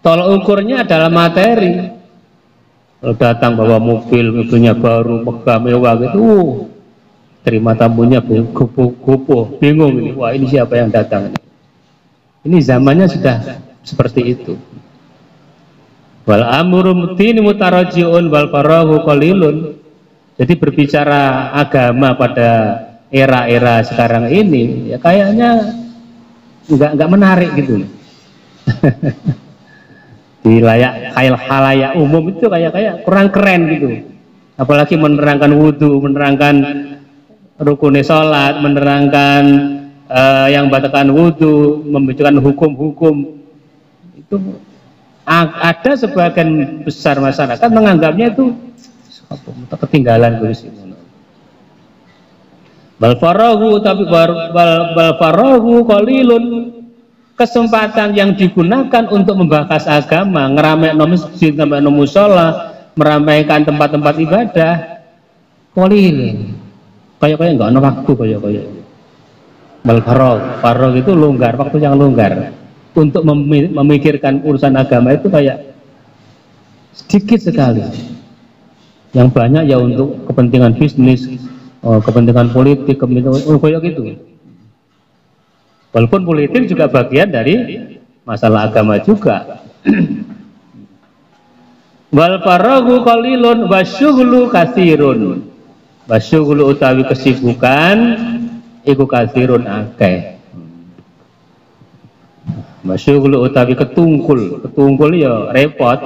Tolak ukurnya adalah materi. Kalau datang bawa mobilnya baru, megah, mewah gitu, terima tamunya gopoh, bingung ini. Wah, ini siapa yang datang? Ini zamannya sudah seperti itu. Wal amru mutini mutarajiun wal farahu qalilun. Jadi berbicara agama pada era-era sekarang ini ya kayaknya nggak menarik gitu. Di halayak umum itu kayak kurang keren gitu. Apalagi menerangkan wudhu, menerangkan rukun sholat, menerangkan yang batalkan wudhu, membicarakan hukum-hukum. Itu ada sebagian besar masyarakat menganggapnya itu ketinggalan kursi. Bal farahu tapi bal farahu qalilun. Kesempatan yang digunakan untuk membahas agama, ngeramaikan masjid, ngeramaikan mushola, meramaikan tempat-tempat ibadah, qalilun. Kayak nggak ada waktu kayak. Bal farahu itu longgar, waktu yang longgar untuk memikirkan urusan agama itu kayak sedikit sekali. Yang banyak ya untuk kepentingan bisnis, kepentingan politik, kepentingan kayak gitu. Walaupun politik juga bagian dari masalah agama juga. Wal faragu qalilun wasyughlu katsirun. Wasyughlu utawi kesibukan iku katsirun akeh. Wasyughlu utawi ketungkul ya repot.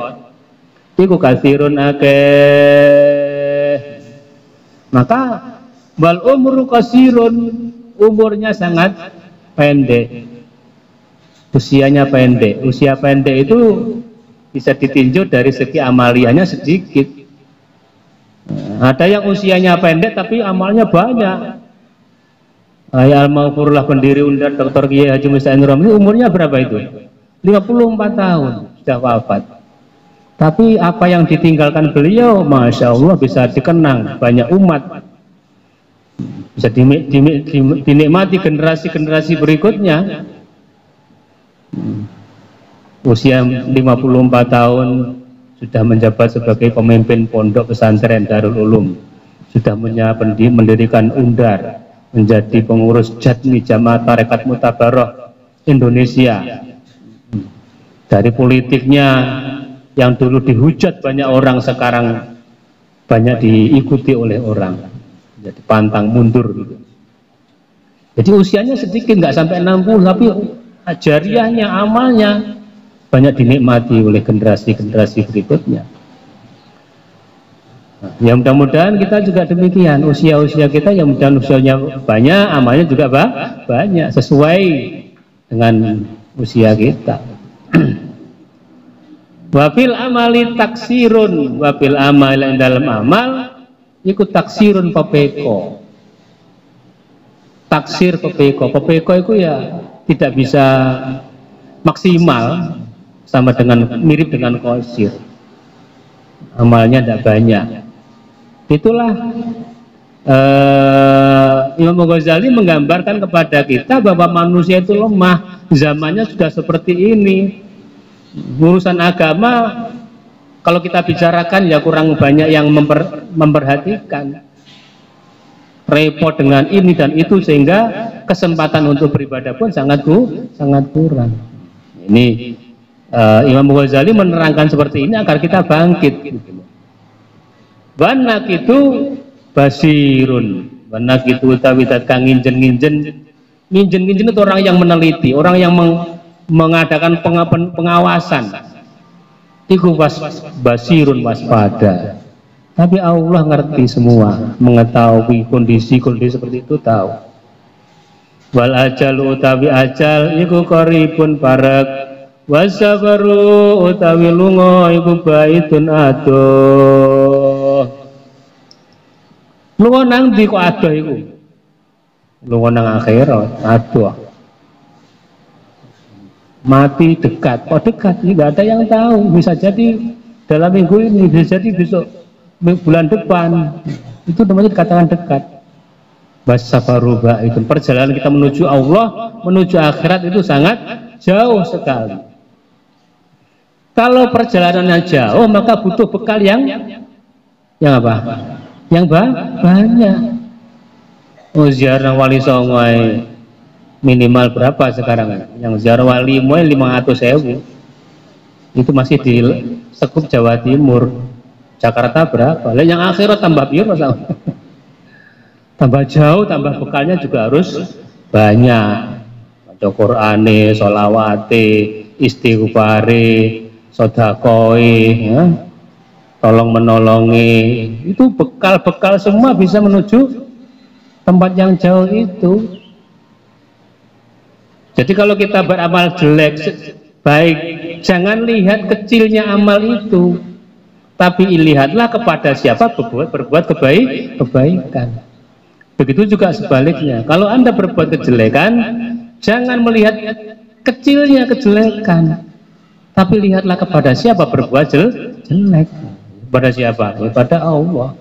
Iku katsirun akeh. Maka wal umru kasirun, umurnya sangat pendek, usianya pendek. Usia pendek itu bisa ditinjau dari segi amaliannya sedikit. Ada yang usianya pendek tapi amalnya banyak. Al-Maghfurullah pendiri Undar Dr. Kiai Haji Musa Indrami umurnya berapa itu? 54 tahun sudah wafat. Tapi apa yang ditinggalkan beliau, Masya Allah bisa dikenang banyak umat. Bisa dinikmati generasi-generasi berikutnya. Usia 54 tahun sudah menjabat sebagai pemimpin pondok pesantren Darul Ulum, sudah mendirikan Undar, menjadi pengurus Jatmi Jamaah Tarekat Mutabaroh Indonesia. Dari politiknya yang dulu dihujat banyak orang, sekarang banyak diikuti oleh orang. Jadi pantang mundur gitu. Jadi usianya sedikit, nggak sampai 60, tapi jariahnya, amalnya banyak dinikmati oleh generasi-generasi berikutnya. Nah, ya mudah-mudahan kita juga demikian, usia-usia kita yang mudah-mudahan usianya banyak, amalnya juga banyak sesuai dengan usia kita. Wafil amali taksirun, wafil amal yang dalam amal ikut taksirun pepeko. Taksir pepeko itu ya tidak bisa maksimal, sama dengan mirip dengan qasir, amalnya tidak banyak. Itulah Imam Ghazali menggambarkan kepada kita bahwa manusia itu lemah, zamannya sudah seperti ini. Urusan agama kalau kita bicarakan ya kurang banyak yang memperhatikan, repot dengan ini dan itu, sehingga kesempatan untuk beribadah pun sangat kurang. Ini Imam Ghazali menerangkan seperti ini agar kita bangkit. Banak itu basirun, banak itu tawidat kang nginjen itu orang yang meneliti, orang yang mengadakan pengawasan. Iku basirun, waspada. Tapi Allah ngerti semua, mengetahui kondisi seperti itu, tahu. Wal ajal utawi ajal iku qaribun parek, wasabaru utawi lunga iku baitun adoh. Lunga nang ndi kok adoh iku? Lunga nang akhirat, adoh. Mati dekat, kok dekat? Tidak ada yang tahu. Bisa jadi dalam minggu ini, bisa jadi besok, bulan depan. Itu namanya dikatakan dekat. Wasabaruba itu perjalanan kita menuju Allah, menuju akhirat itu sangat jauh sekali. Kalau perjalanannya jauh maka butuh bekal yang apa? Yang banyak. Oh, ziarah wali songo minimal berapa sekarang? Yang ziarah wali mulai 500.000. Itu masih di sekup Jawa Timur. Jakarta berapa? Lah yang akhirat tambah piro sama. Tambah jauh, tambah bekalnya juga harus banyak. Baca Qur'ane, sholawate, istighfare, sedekah, ya. Tolong menolongi. Itu bekal-bekal semua bisa menuju tempat yang jauh itu. Jadi kalau kita beramal jelek, baik, jangan lihat kecilnya amal itu, tapi lihatlah kepada siapa berbuat kebaikan. Begitu juga sebaliknya, kalau Anda berbuat kejelekan, jangan melihat kecilnya kejelekan, tapi lihatlah kepada siapa berbuat jelek. Kepada siapa? Kepada Allah.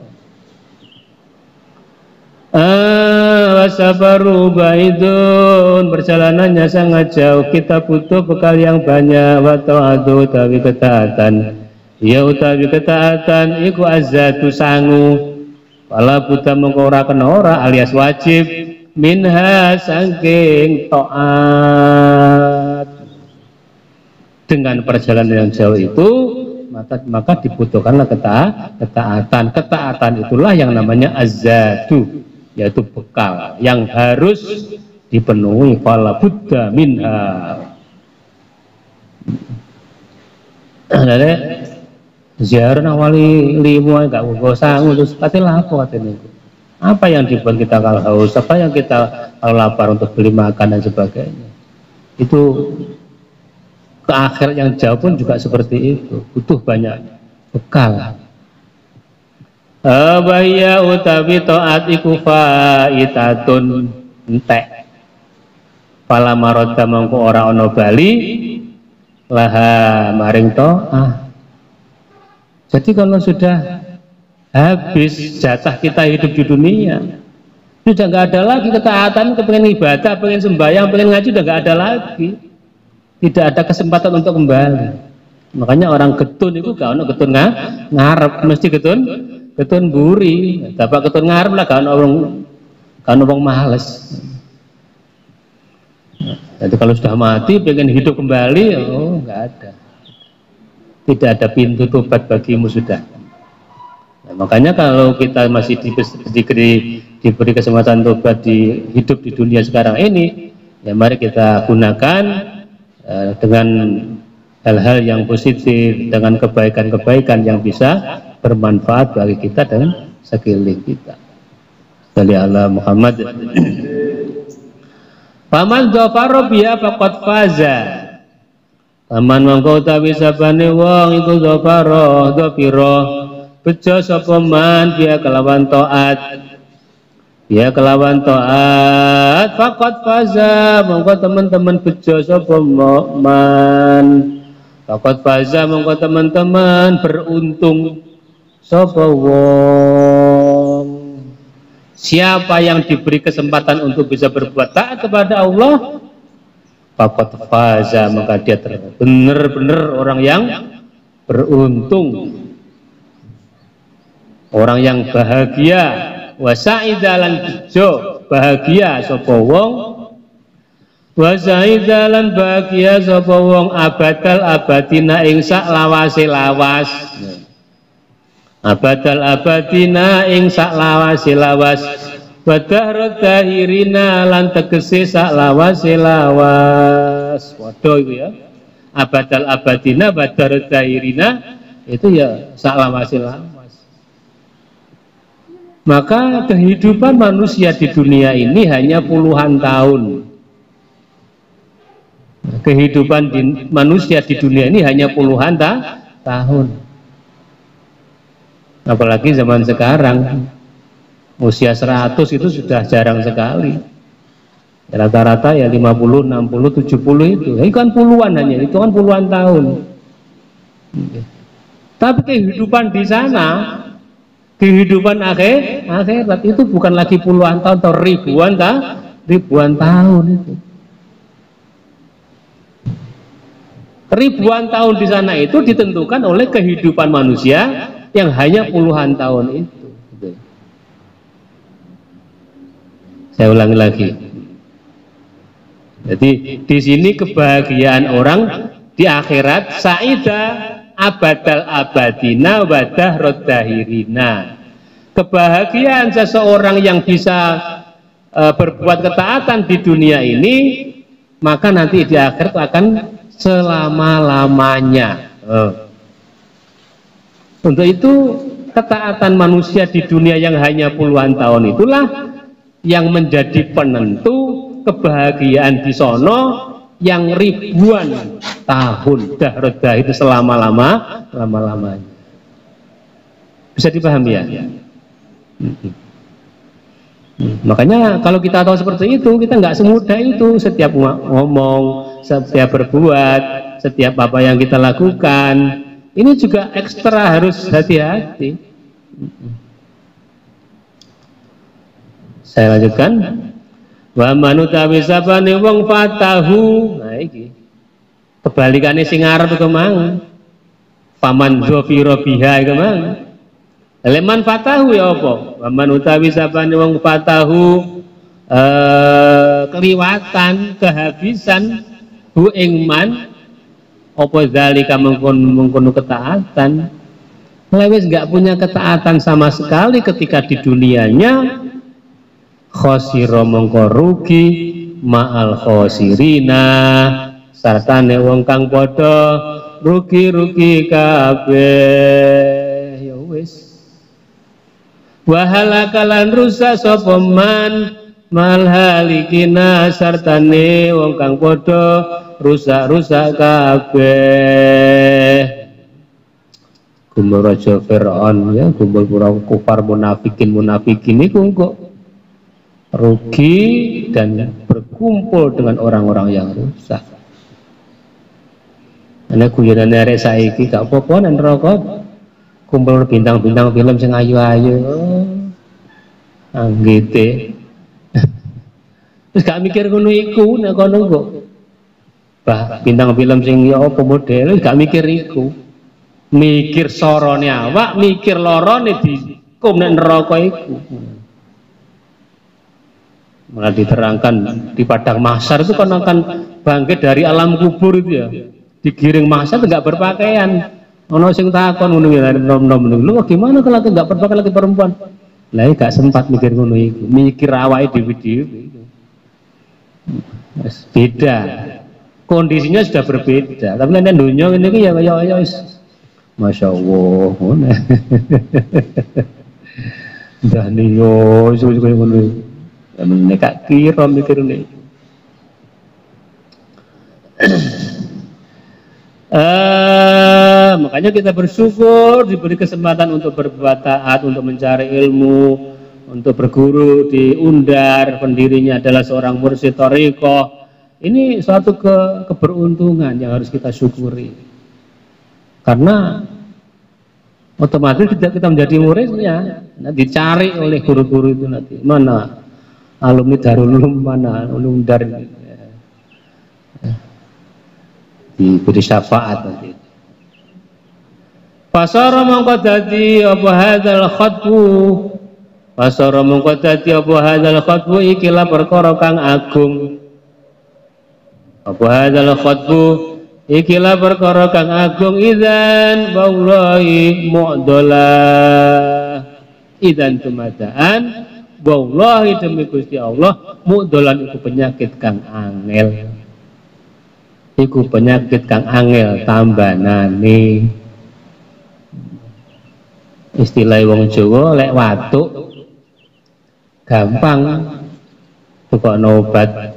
Wasabaru baidun, perjalanannya sangat jauh, kita butuh bekal yang banyak. Wa ta'atu utawi ketaatan, ya utawi ketaatan iku azatu sangu, pala buta mengkora kenora alias wajib, minha sangking taat. Dengan perjalanan yang jauh itu maka dibutuhkanlah ketaatan. Ketaatan itulah yang namanya azatu, yaitu bekal yang harus dipenuhi. Fala buddha minha. Jadi ziarah wali limo enggak usah ngurus kate lapo katene. Apa yang dibuat kita kalau haus, apa yang kita kalau lapar untuk beli makan dan sebagainya. Itu ke akhirat yang jauh pun juga seperti itu, butuh banyak bekal. Abaya utawi taat iku faitatun entek. Pala maroda mangko ora ana bali laha maring taat. Jadi kalau sudah habis jatah kita hidup di dunia, sudah nggak ada lagi ketaatan, kepengen ibadah, pengen sembahyang, pengen ngaji, udah nggak ada lagi. Tidak ada kesempatan untuk kembali. Makanya orang getun itu gak ono getun ngarep, mesti getun buri. Dapat getun ngarep lah gak ono wong males. Jadi kalau sudah mati pengen hidup kembali, oh nggak ada. Tidak ada pintu tobat bagimu sudah. Nah, makanya kalau kita masih diberi kesempatan tobat di hidup di dunia sekarang ini, ya mari kita gunakan dengan hal-hal yang positif, dengan kebaikan-kebaikan yang bisa bermanfaat bagi kita dan sekeliling kita. Salli ala Muhammad. Paman dhafara biha faqad faza. Paman mangko utawi sabane wong iku dhafara bejo sapa man biha kelawan taat. Ya kelawan taat faqad faza, mongko teman-teman bejo sapa man. Faqad faza, mongko teman-teman beruntung sapa wong. Siapa yang diberi kesempatan untuk bisa berbuat taat kepada Allah, faqad faza, maka dia benar-benar orang yang beruntung, orang yang bahagia. Wasaidalan bejo bahagia sapa wong, wasaidalan bahagia sapa wong abadal abadina ing sak lawase lawas. Abadal abadina ing sak lawase lawas, wadahra dahirina lan tegese sak lawase lawas. Waduh itu ya, abadal abadina wadahra dahirina itu ya sak lawase lawas. Maka kehidupan manusia di dunia ini hanya puluhan tahun. Kehidupan manusia di dunia ini hanya puluhan tahun. Apalagi zaman sekarang, usia 100 itu sudah jarang sekali. Rata-rata ya 50, 60, 70 itu. Ini kan puluhan hanya, itu kan puluhan tahun. Tapi kehidupan di sana, kehidupan akhirat itu bukan lagi puluhan tahun atau ribuan tahun itu. Ribuan tahun di sana itu ditentukan oleh kehidupan manusia yang hanya puluhan tahun itu. Gitu. Saya ulangi lagi. Jadi di sini kebahagiaan orang di akhirat saida abadal abadina wadah roddahirina. Kebahagiaan seseorang yang bisa berbuat ketaatan di dunia ini, maka nanti di akhirat akan selama-lamanya. Untuk itu ketaatan manusia di dunia yang hanya puluhan tahun itulah yang menjadi penentu kebahagiaan di sono yang ribuan tahun dahrodah itu selama-lamanya. Bisa dipahami ya? Makanya kalau kita tahu seperti itu, kita nggak semudah itu. Setiap ngomong, setiap berbuat, setiap apa yang kita lakukan, ini juga ekstra harus hati-hati. Saya lanjutkan. Wa manutawi sabane wong fatahu. Nah iki kebalikane sing arep iku mang. Paman dzafira biha iku mang. Leman fatahu ya apa? Wa manutawi sabane wong fatahu keliwatan, kehabisan hu ing man apa zalika mengkono ketaatan. Lewis enggak punya ketaatan sama sekali ketika di dunianya, khosiro mongko rugi ma'al khosirina sartane wong kang padha rugi-rugi kabeh. Ya wis, wahalakalan rusak sapa man mal halikina sartane wong kang padha rusak-rusak kabeh. Gumbul raja Fir'aun ya, gumbul pura kufar munafikin iku kok rugi dan berkumpul dengan orang-orang yang rusak. Ana guyonane arek saiki gak apa-apa nang neraka kumpul bintang-bintang film sing ayu-ayu. Anggite. Terus gak mikir ngono iku nek kono kok. Bah bintang film sing ya apa model gak mikir iku. Mikir sorone awak, mikir lorone dikum nek neraka iku. Malah diterangkan di padang mahsyar itu kan akan bangkit dari alam kubur itu ya, digiring mahsyar nggak berpakaian. Ono sing takon ngono ya, nom-nom lu gimana kalau nggak berpakaian lagi perempuan? Lah gak sempat mikir ngono iku, mikir awake dhewe-dhewe. Beda, kondisinya sudah berbeda. Tapi nek dunya ngene iki ya Masya Allah, ngono. Dah niyo suwe-suwe ngono. Nek kira mikir nih. Makanya kita bersyukur diberi kesempatan untuk berbuat taat, untuk mencari ilmu, untuk berguru di Undar, pendirinya adalah seorang mursyid thariqah. Ini suatu keberuntungan yang harus kita syukuri. Karena otomatis kita menjadi muridnya, dicari oleh guru-guru itu nanti. Mana alumni Darul Ulum, mana Undar ini diberi syafaat nanti. Pasara mongko dadi apa hadzal khatbu, pasara mongko dadi apa hadzal khatbu ikilah perkara kang agung. Apa hadzal khatbu ikilah perkara kang agung idzan wallahi mu'dalah idzan tumadaan wallahi demi Gusti Allah mu'dolan iku penyakit kang angel, iku penyakit kang angel tambanane. Istilah wong Jawa lek watuk gampang tukokno obat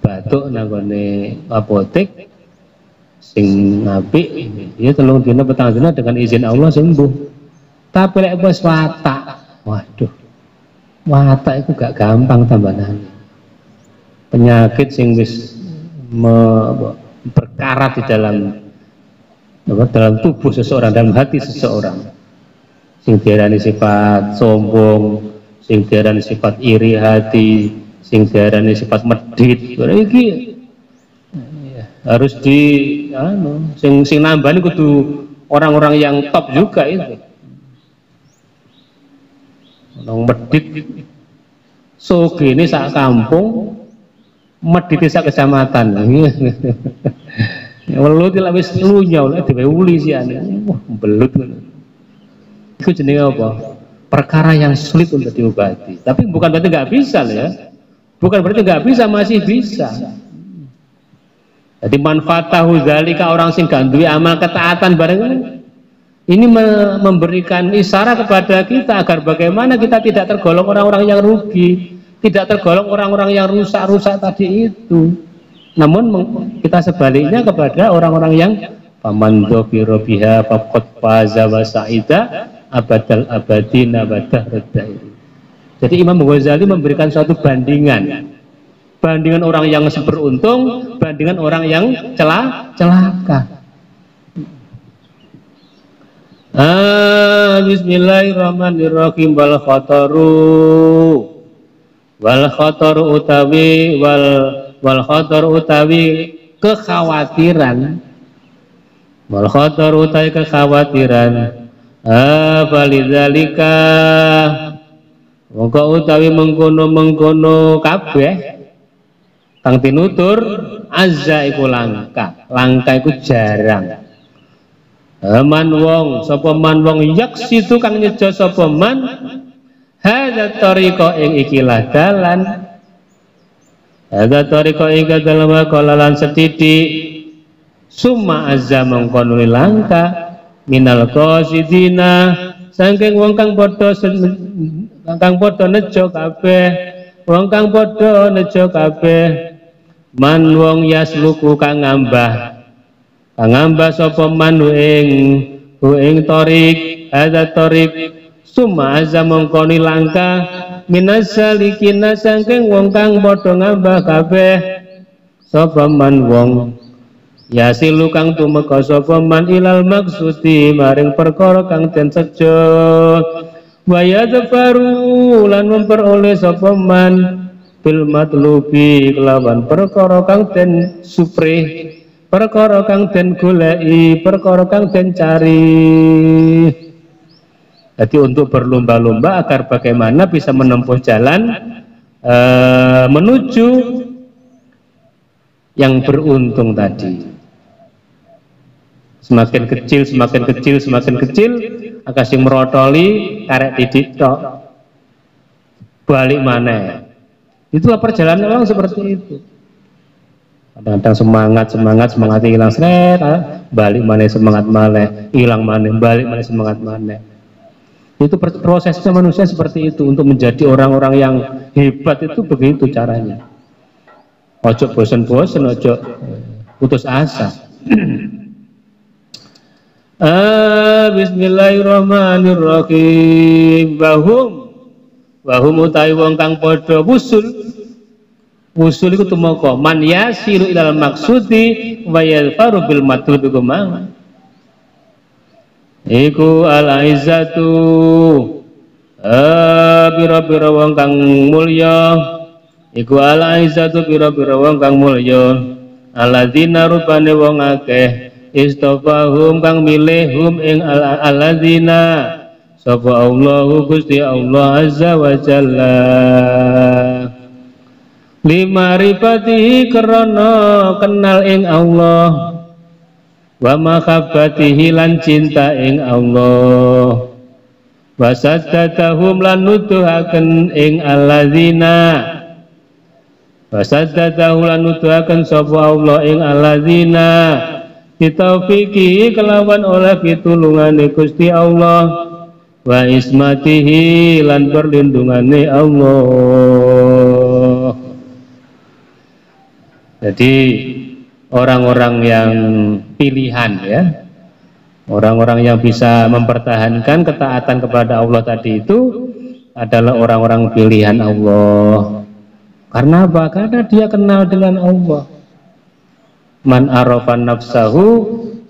batuk nang gone apotek sing apik ya 3 dina 4 dina dengan izin Allah sembuh. Tapi lek wis watak, waduh, watak itu gak gampang tambanane. Penyakit sing wis berkarat di dalam tubuh seseorang, dalam hati seseorang. Sing diarani sifat sombong, sing diarani sifat iri hati, sing diarani sifat medit. Iki harus di sing nambani kudu orang-orang yang top juga itu. Orang medit sogene sak kampung, medit sak kecamatan. Welut lek wis lunyau lek dhewe uli siane. Wah, belut ngono. Iku jenenge apa? Perkara yang sulit untuk diobati. Tapi bukan berarti nggak bisa ya. Bukan berarti nggak bisa, masih bisa. Jadi manfaatahu zalika, orang sing gak duwe amal ketaatan bareng ini memberikan isyarat kepada kita agar bagaimana kita tidak tergolong orang-orang yang rugi, tidak tergolong orang-orang yang rusak-rusak tadi itu. Namun kita sebaliknya kepada orang-orang yang faman dzafira biha faqad faza wa sa'ida abadal abadin abadah radai. Jadi Imam Ghazali memberikan suatu bandingan orang yang beruntung, bandingan orang yang celaka. Bismillahirrahmanirrahim. Wal khataru utawi kekhawatiran. Wal khataru utawi kekhawatiran. Balidzalika mongko utawi mengkono kabeh kang tinutur azza iku langka iku jarang. Man wong sapa man wong yaksitu kang nyejo sapa man hadza tariqa ing ikilah dalan, hadza tariqa ing dalan kalalan setitik summa azza mongko langka minal qasidina saking wong kang padha nejo kabeh, wong kang padha nejo kabeh. Man wong yasluku kang ngambah sapa man ing torik ada torik summa azza mongko langka minasalikina saking wong kang padha ngambah kabeh sapa man wong yasilu kang tumeka sapa man ilal maksudi maring perkara kang den sejo wa yadfaru lan memperoleh sapa man bil matlubi kelawan perkara kang den suprih, perkara kang den goleki, perkara kang den cari. Jadi untuk berlomba-lomba agar bagaimana bisa menempuh jalan menuju yang beruntung tadi. Semakin kecil akan sing merotoli karek didik tok balik mana. Itulah perjalanan orang seperti itu. Kadang-kadang semangat hilang seret, balik mana semangat mana, hilang mana, balik mana semangat mana. Itu prosesnya manusia seperti itu. Untuk menjadi orang-orang yang hebat itu begitu caranya. Ojo bosen-bosen, ojo putus asa. Bismillahirrahmanirrahim. Wahum utai wong kang padha wusul iku tumeka man yasiru ilal maksudi wa yalfaru bil matlub iku mang iku al izzatu bira-bira wong kang mulya iku al izzatu bira-bira wong kang mulya alladzina rupane wong akeh istafahum kang milihum ing alladzina sapa Allahu Gusti Allah azza wa jalla limarifatihi karena kenal ing Allah wa makhabbatihi lan cinta ing Allah wa saddadahum lan nuduhaken ing alladzina wa saddadahum lan nuduhaken sapa Allah ing alladzina bitaufiqi kelawan oleh pitulungane Gusti Allah wa ismatihi lan perlindungane Allah. Jadi orang-orang yang pilihan ya, orang-orang yang bisa mempertahankan ketaatan kepada Allah tadi itu adalah orang-orang pilihan Allah. Karena apa? Karena dia kenal dengan Allah. Man arafa nafsahu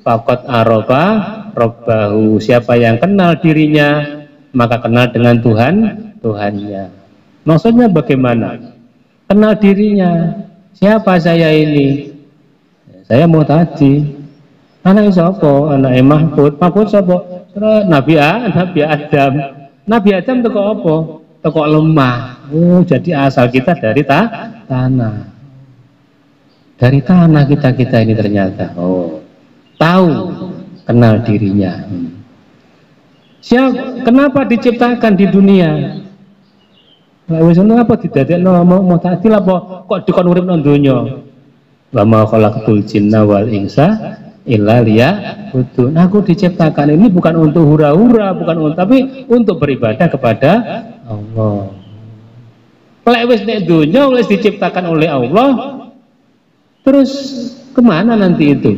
faqad arafa Rabbahu. Siapa yang kenal dirinya maka kenal dengan Tuhannya. Maksudnya bagaimana? Kenal dirinya. Siapa saya ini? Saya mau tadi. Anak sapa? Anak Mahfud. Mahfud sapa? Nabi Adam. Nabi Adam teko apa? Teko lemah. Oh, jadi asal kita dari tanah. Dari tanah kita ini ternyata. Oh, tahu, kenal dirinya. Kenapa diciptakan di dunia? Wis apa didadekno mau tadi apa kok dikon urip nang donya? Wa ma khalaqtul jinna wal insa illa liya'budun. Aku diciptakan ini bukan untuk hura-hura, tapi untuk beribadah kepada Allah. Lek wis nek donya wis diciptakan oleh Allah, terus kemana nanti itu?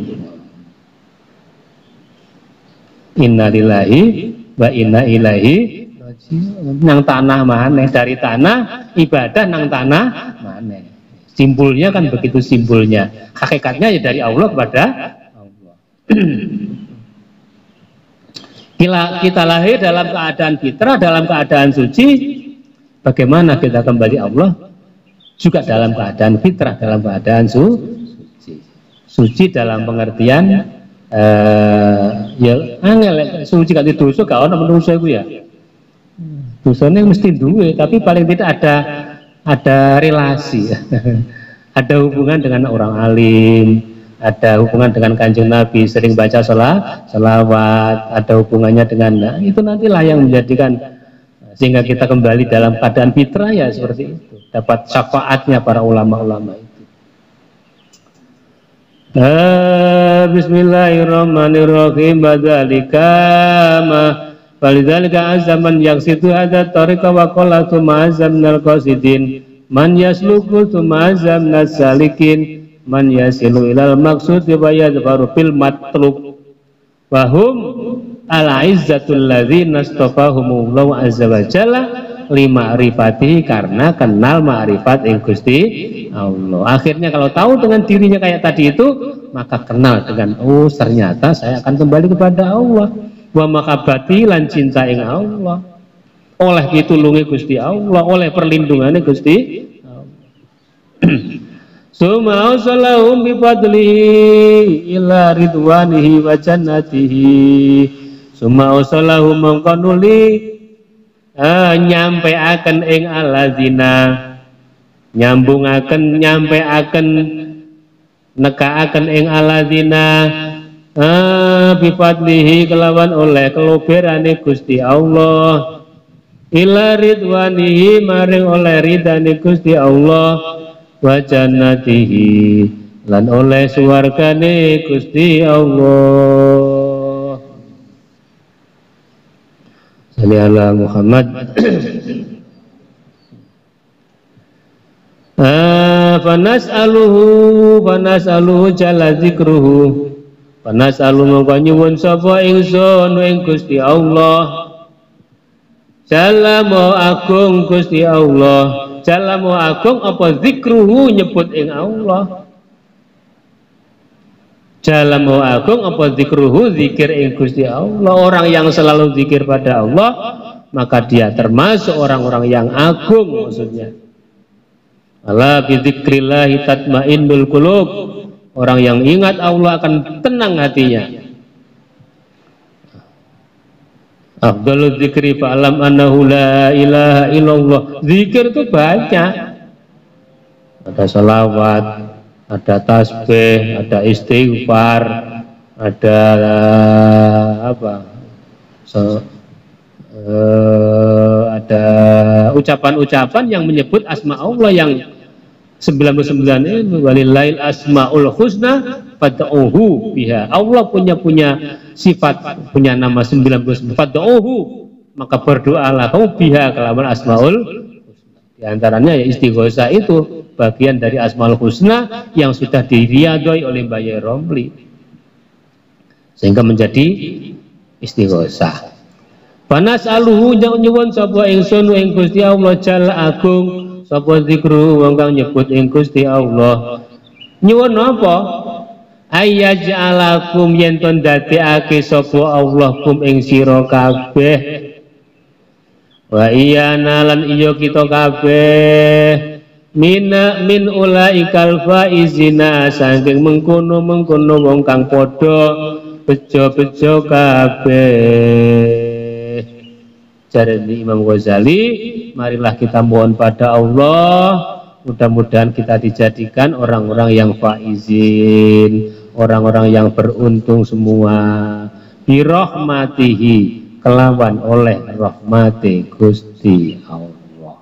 Inna lillahi wa inna ilaihi nang tanah maneh, dari tanah ibadah nang tanah maneh. Simpulnya kan begitu simpulnya. Hakikatnya ya dari Allah kepada Allah. Kita lahir dalam keadaan fitrah, dalam keadaan suci. Bagaimana kita kembali Allah? Juga dalam keadaan fitrah, dalam keadaan suci. Suci dalam pengertian ya angel suci kan dosa gak ono menungso iku ya. Dosanya mesti duwe, tapi paling tidak ada relasi. Ada hubungan dengan orang alim, ada hubungan dengan Kanjeng Nabi, sering baca selawat, ada hubungannya dengan itu nantilah yang menjadikan sehingga kita kembali dalam keadaan fitrah ya seperti itu, dapat syafaatnya para ulama-ulama itu. Bismillahirrahmanirrahim. Badzalika ma falidzalika azaman yaksitu hadza tariqa wa qala tsumma azamnal qasidin man yasluku tsumma azamnas salikin man yasilu ilal maqsud wa yadhfaru fil matlub wa hum al izzatul ladzina astafahumullahu azza wa jalla lima'rifatihi, karena kenal ma'rifat ing Gusti Allah. Akhirnya kalau tahu dengan dirinya kayak tadi itu, maka kenal dengan oh ternyata saya akan kembali kepada Allah. Wa makabati lan cinta ing Allah, oleh pitulunge Gusti Allah, oleh perlindungannya Gusti Allah. Suma salahum bi fadlihi ila ridwanihi wa jannatihi. Suma salahum mangkonuli nyampeaken ing alladzina, nyampeaken nekaaken ing alladzina bifadlihi kelawan oleh keloberane Gusti Allah ila ridwanihi maring oleh ridane Gusti Allah wa jannatihi lan oleh swargane Gusti Allah. Shalli ala Muhammad. Fanas'aluhu jalla zikruhu. Panas'alu mongko nyuwun sapa ingsun ing Gusti Allah. Jalla mau agung Gusti Allah. Jalla mau agung apa zikruhu nyebut ing Allah. Jalla mau agung apa zikruhu zikir ing Gusti Allah. Orang yang selalu zikir pada Allah, maka dia termasuk orang-orang yang agung maksudnya. Ala bi dzikrillah tatmainnul qulub. Orang yang ingat Allah akan tenang hatinya. Afdhalul dzikri fa'lam annahu la ilaha illallah. Zikir itu banyak. Ada salawat, ada tasbih, ada istighfar, ada ada ucapan-ucapan yang menyebut asma Allah yang 99 itu walillail asmaul husna fad'uhu biha. Allah punya sifat, punya nama 99 fad'uhu, maka berdoalah kamu biha kelawan asmaul husna. Di antaranya ya istighosah itu bagian dari asmaul husna yang sudah diriadoi oleh Mbah Yai Romli sehingga menjadi istighosah. Panas'aluhu nyuwun sapa ingsun ing Gusti Allah jalla agung sapa zikru wong kang nyebut ing Gusti Allah. Nyuwun apa? Ayyaj'alakum yen to ndadekake sapa Allah kum ing sira kabeh. Wa iyana lan iya kita kabeh min ulaikal faizina saking mengkono wong kang padha bejo-bejo kabeh. Jarene Imam Ghazali, marilah kita mohon pada Allah mudah-mudahan kita dijadikan orang-orang yang faizin, orang-orang yang beruntung semua, birahmatihi, kelawan oleh rahmati Gusti Allah.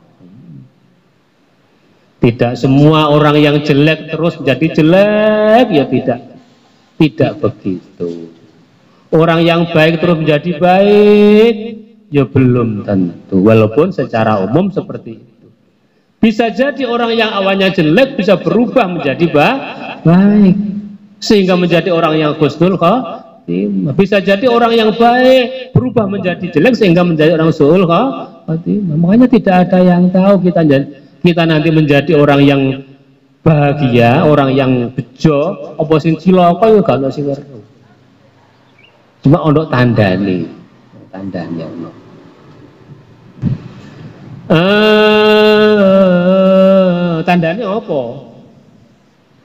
Tidak semua orang yang jelek terus menjadi jelek, ya tidak begitu. Orang yang baik terus menjadi baik, ya belum tentu, walaupun secara umum seperti itu. Bisa jadi orang yang awalnya jelek bisa berubah menjadi baik, sehingga menjadi orang yang husnul khotimah. Bisa jadi orang yang baik berubah menjadi jelek sehingga menjadi orang su'ul khotimah. Makanya tidak ada yang tahu kita nanti menjadi orang yang bahagia, orang yang bejo, apa sing cilaka ya gak ono sing weruh. Cuma ono tandane ono. Tandanya apa?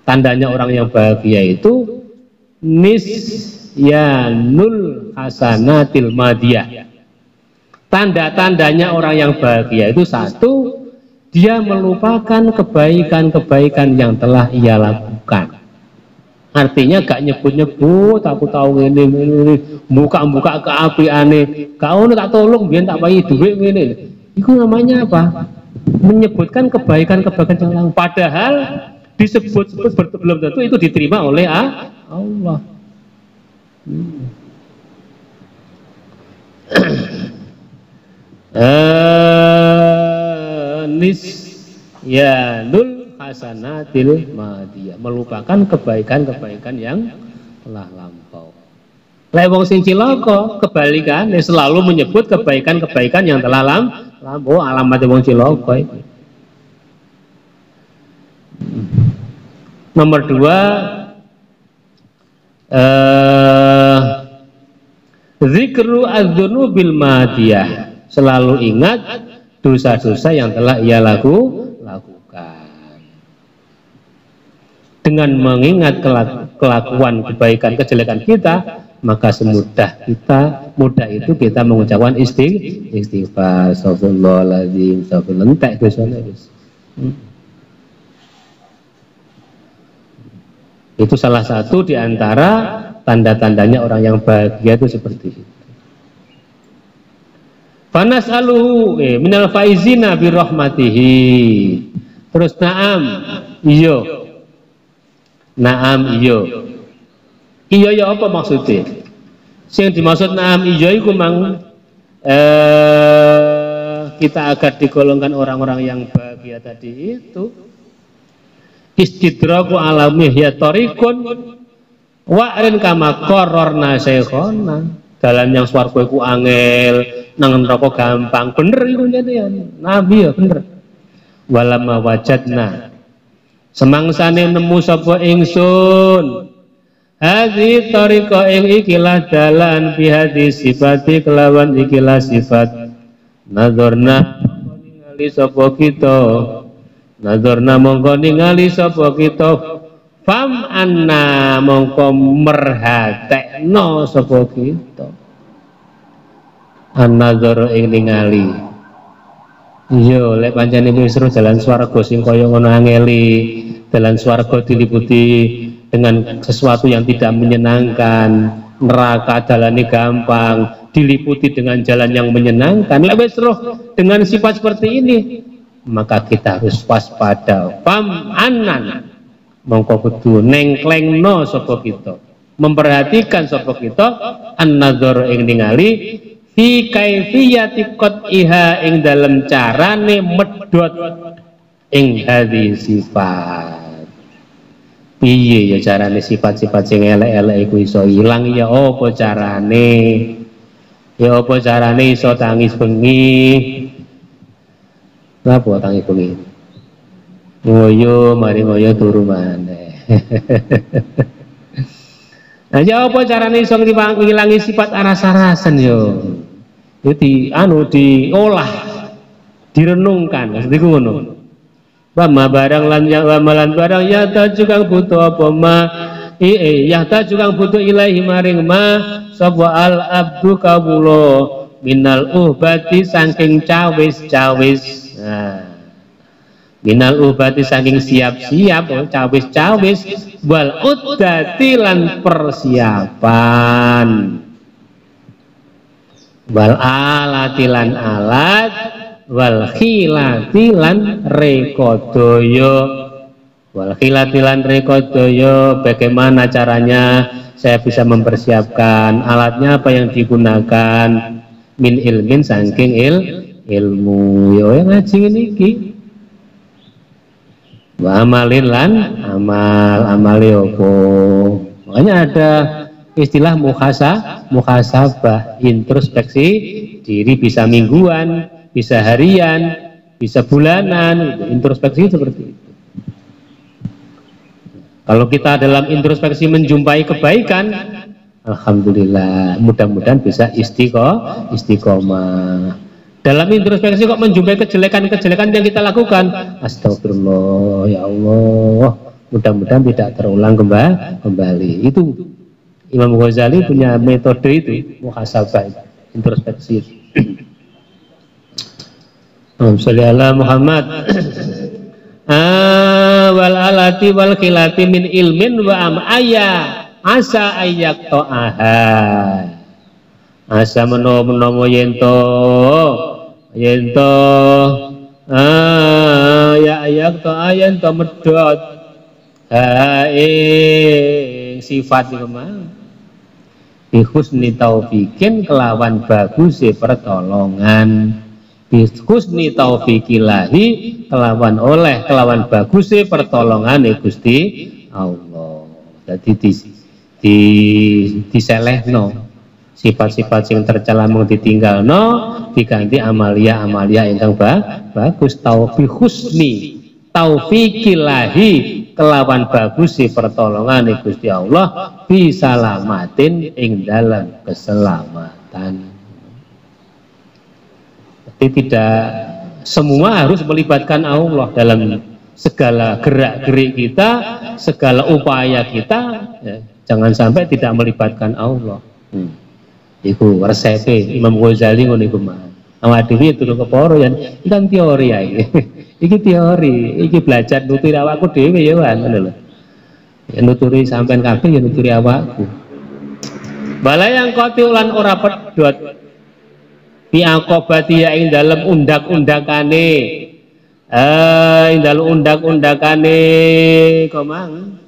Tandanya orang yang bahagia itu nisyanul hasanatil madiyah. Tanda-tandanya orang yang bahagia itu satu, dia melupakan kebaikan-kebaikan yang telah ia lakukan. Artinya gak nyebut-nyebut, aku tahu ini buka-buka keapiane, kau tak tolong biar tak pakai duit ini. Itu namanya apa? Menyebutkan kebaikan-kebaikan yang lain. Padahal disebut-sebut belum tentu itu diterima oleh Allah. Nisyanul hasanatil madiyah, melupakan kebaikan-kebaikan yang telah lampau. Lewong sing cilaka kebalikan, selalu menyebut kebaikan-kebaikan yang telah lampau. Alamat wong cilaka. Nomor 2, zikru adzunubil madiyah, selalu ingat dosa-dosa yang telah ia lakukan. Dengan mengingat kelakuan kebaikan kejelekan kita, maka mudah itu kita mengucapkan istighfar, astagfirullahaladzim, astagfirullah, entek dosane wis. Itu salah satu di antara tanda-tandanya orang yang bahagia itu seperti itu. Fanas'aluhu minal faizina birahmatihi. Terus na'am iyo. Iya ya apa maksudnya? Yang dimaksud na'am iya itu mang kita agar digolongkan orang-orang yang bahagia tadi itu istidraku alamih ya torikun wa'rin kama kororna syekhona, dalan yang swarga iku angel, nang neraka gampang. Bener iku nyene Nabi ya bener. Walamma wajadna, semangsane nemu sapa ingsun hadhi tariqa ing ikilah dalan bihadi sifati kelawan ikilah sifat nazarna ningali sapa kita, nazarna mongko ningali sapa kita, fam anna mongko merhatekno sapa kita, an-nazar ing ningali. Iya, lek pancene wis seru dalan swarga sing kaya ngono angeli, dalan swarga diliputi dengan sesuatu yang tidak menyenangkan, neraka dalane gampang, diliputi dengan jalan yang menyenangkan. Lek wis roh dengan sifat seperti ini, maka kita harus waspada. Fam anan mongko kudu nengklengno sapa kita, memperhatikan sapa kita, an-nazar ing ningali fi kaifiyati qat'iha ing dalam carane medhot ing hadhi sifat. Piye ya carane sifat-sifat sing elek-elek iku iso ilang, ya apa carane? Ya apa carane iso tangis bengi? Napa tangis bengi? Ngoyo mari ngoyo turu maneh. Nah, ya apa carane iso ngilangi sifat aras-arasan yo? Itu diolah, direnungkan, maksud iku ngono. Wama barang lan ya wamalan barang ya ta juga butuh apa ma ya ta juga butuh ilahi maring ma sapa al abdu kawula minal ubati saking cawis-cawis. Nah, minal ubati saking siap-siap cawis-cawis wal uddati lan persiapan wal alati lan alat wal khilati lan rekodaya wal khilati lan rekodaya. Bagaimana caranya saya bisa mempersiapkan alatnya, apa yang digunakan, min ilmin saking ilmu yo yang ngaji niki wa amalin lan amal opo. Makanya ada istilah muhasabah, introspeksi diri, bisa mingguan, bisa harian, bisa bulanan, introspeksi seperti itu. Kalau kita dalam introspeksi menjumpai kebaikan, alhamdulillah, mudah-mudahan bisa istiqomah. Dalam introspeksi kok menjumpai kejelekan-kejelekan yang kita lakukan, astagfirullah, ya Allah, mudah-mudahan tidak terulang kembali. Itu Imam Ghazali punya metode itu, muhasabah, introspeksi. Sallallahu Muhammad. Wal alati wal khilati min ilmin wa am asa ayak to'aha. Asa menomo yento ya ayak to'a yento medot sifat itu mah bihusni taufikin kelawan bagus pertolongan, bihusni taufikilahi kelawan bagus pertolongan Gusti Allah. Jadi diselehno sifat-sifat yang tercela mung ditinggalno, diganti amalia ingkang bagus. Bihusni taufikilahi kelawan bagus pertolongan Gusti Allah bisalamatin ing dalam keselamatan. Jadi tidak semua harus melibatkan Allah dalam segala gerak-gerik kita, segala upaya kita, ya, jangan sampai tidak melibatkan Allah. Iku resepe Imam Ghazali ngono iku mah. Awak dhewe turu keporo yen kan teori ae. Iki teori, iki belajar nuturi awakku dhewe ya ngono lho. Ya nuturi sampean kabeh ya nuturi awakku. Balayang koti ulan ora pedhot bi aqobati ya ing dalem undak-undakane. Ing dalem undak-undakane komang.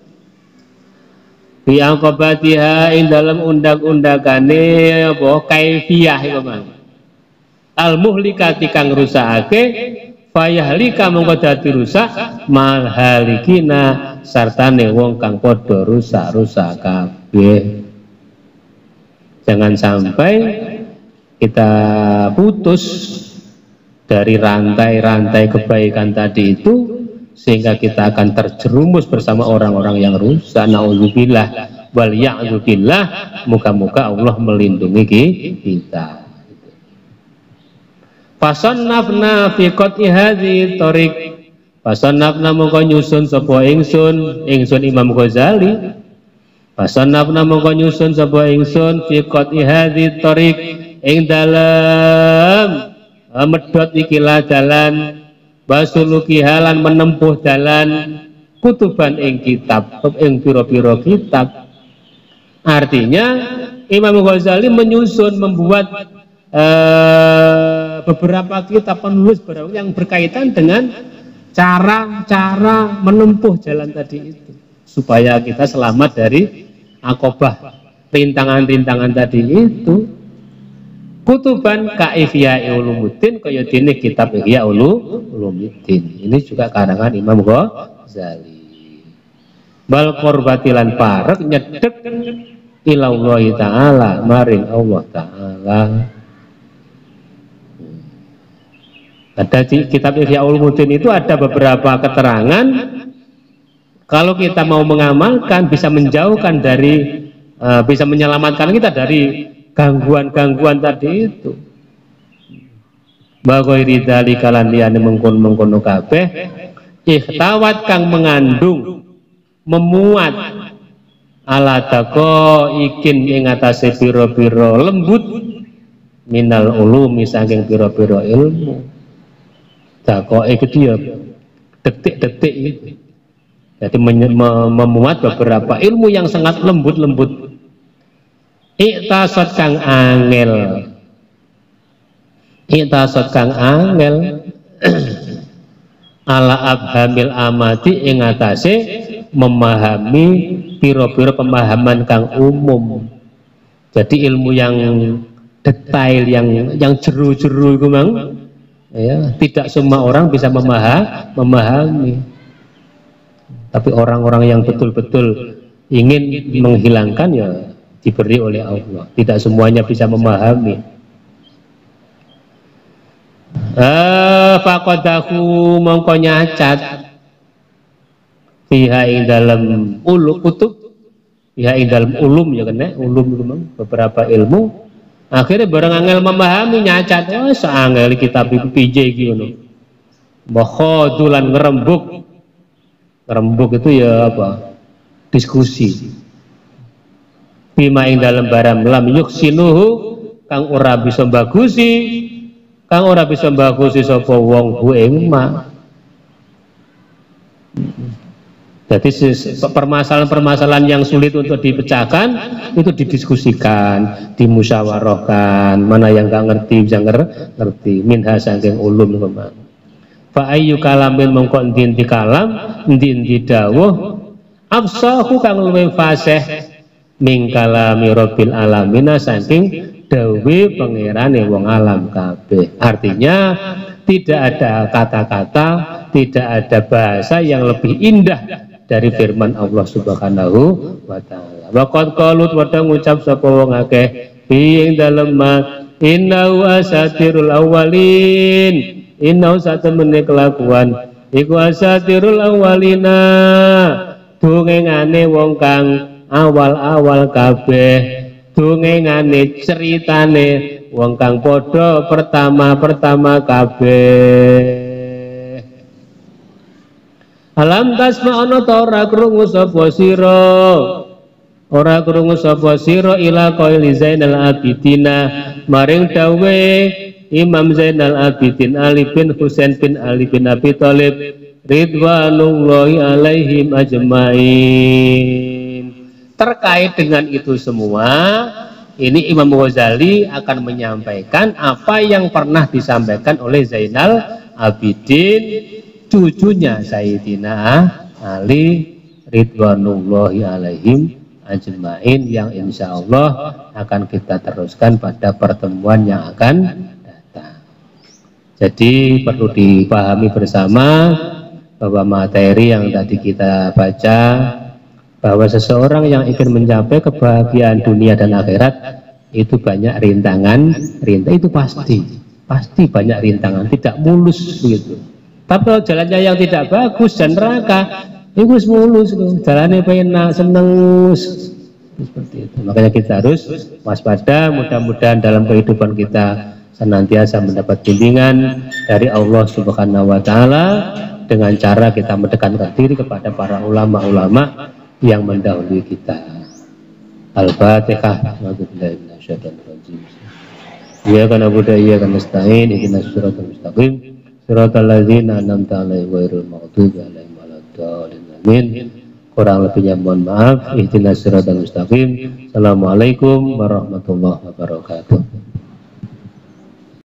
Bi aqobatiha ing dalem undak-undakane apa kaifiyah komang. Al muhlikati kang rusakake fayahlika mongko dadi rusak mal halikina sartane wong kang padha rusak-rusak kabeh. Jangan sampai kita putus dari rantai-rantai kebaikan tadi itu sehingga kita akan terjerumus bersama orang-orang yang rusak. Nauzubillah wal ya'zubillah, muka-muka Allah melindungi kita. Fasannafna fi qati hadhihi tariq, fasannafna mongko nyusun sapa ingsun Imam Ghazali, fasannafna mongko nyusun sapa ingsun fi qati hadhihi tariq ing dalem medhot ikilah dalan basuluki halan menempuh dalan kutuban ing kitab ing pira-pira kitab. Artinya Imam Ghazali menyusun membuat beberapa kitab penulis yang berkaitan dengan cara menempuh jalan tadi itu supaya kita selamat dari akobah rintangan-rintangan tadi itu. Kutuban kaifiyah ulumuddin kaya dene kitab Ihya Ulumuddin. Ini juga karangan Imam Ghazali. Bal qorbatilan parek nyedek ilallahi taala maring Allah taala. Ada di kitab Ihya Ulumuddin itu ada beberapa keterangan kalau kita mau mengamalkan bisa menjauhkan dari bisa menyelamatkan kita dari gangguan-gangguan tadi itu. Bagoiri dzalika lan liyane mengkono kabeh Ikhtawat kang mengandung, memuat, ala dako ikin ing atase pira-pira lembut, minal ulumi saking pira-pira ilmu. Dako iki dia detik-detik itu. Jadi memuat beberapa ilmu yang sangat lembut-lembut. Iktasad kang angel, iktasad kang angel ala abhamil amati ing atase memahami piro-piro pemahaman kang umum. Jadi ilmu yang detail, yang jeru-jeru itu mang, ya, tidak semua orang bisa memahami. Tapi orang-orang yang betul-betul ingin menghilangkan ya diberi oleh Allah. Tidak semuanya bisa memahami. Faqadahu mongko nyacat fiha ing dalam kutub, fiha ing dalam ulum ya kena ulum beberapa ilmu. Akhirnya bareng angel memahami nyacat, oh seangel kitab itu pije gitu. Bakhodulan ngerembuk. Rembuk itu ya apa? Diskusi. Bima ing dalam barang lam yuksinuhu kang ora bisa bagusi, kang ora bisa bagusi sapa wong ku ing ma. Jadi permasalahan-permasalahan yang sulit untuk dipecahkan itu didiskusikan, dimusyawarahkan, mana yang gak ngerti bisa ngerti. Minha saking ulum memang. Fa ayyu kalamin mongko endi kalam, endi dawuh afsahu kang luwih fasih min kalami rabbil alamin saking dawuhe pangerane wong alam kabeh. Artinya tidak ada kata-kata, tidak ada bahasa yang lebih indah dari firman Allah Subhanahu wa taala. Wa qad qalut wa ngucap sapa wong akeh ing dalem innahu asatirul awwalin. Inau satemene kelakuan iku asatirul awalina, dongengane wong kang awal-awal kabeh, dongengane ceritane wong kang padha pertama-pertama kabeh. Alam tasma'ana ta ora krungu sapa sira, ora krungu sapa sira ila qaili Zainal Abidina maring dawe Imam Zainal Abidin Ali bin Husain bin Ali bin Abi Thalib ridwanullahi alaihim ajmain. Terkait dengan itu semua, ini Imam Ghazali akan menyampaikan apa yang pernah disampaikan oleh Zainal Abidin, cucunya Sayyidina Ali ridwanullahi alaihim ajmain, yang insya Allah akan kita teruskan pada pertemuan yang akan datang. Jadi perlu dipahami bersama bahwa materi yang tadi kita baca, bahwa seseorang yang ingin mencapai kebahagiaan dunia dan akhirat itu banyak rintangan itu pasti banyak rintangan, tidak mulus begitu. Tapi kalau jalannya yang tidak bagus dan neraka itu mulus, jalannya enak, seneng seperti itu. Makanya kita harus waspada. Mudah-mudahan dalam kehidupan kita senantiasa mendapat bimbingan dari Allah Subhanahu wa taala dengan cara kita mendekatkan diri kepada para ulama-ulama yang mendahului kita. Al-Fatihah. Ya kana buddha ya kana nasta'in ihdinas siratal mustaqim siratal ladzina an'amta 'alaihim ghairil maghdubi 'alaihim waladdallin. Amin. Kurang lebihnya mohon maaf. Ihdinas siratal mustaqim. Assalamualaikum warahmatullahi wabarakatuh.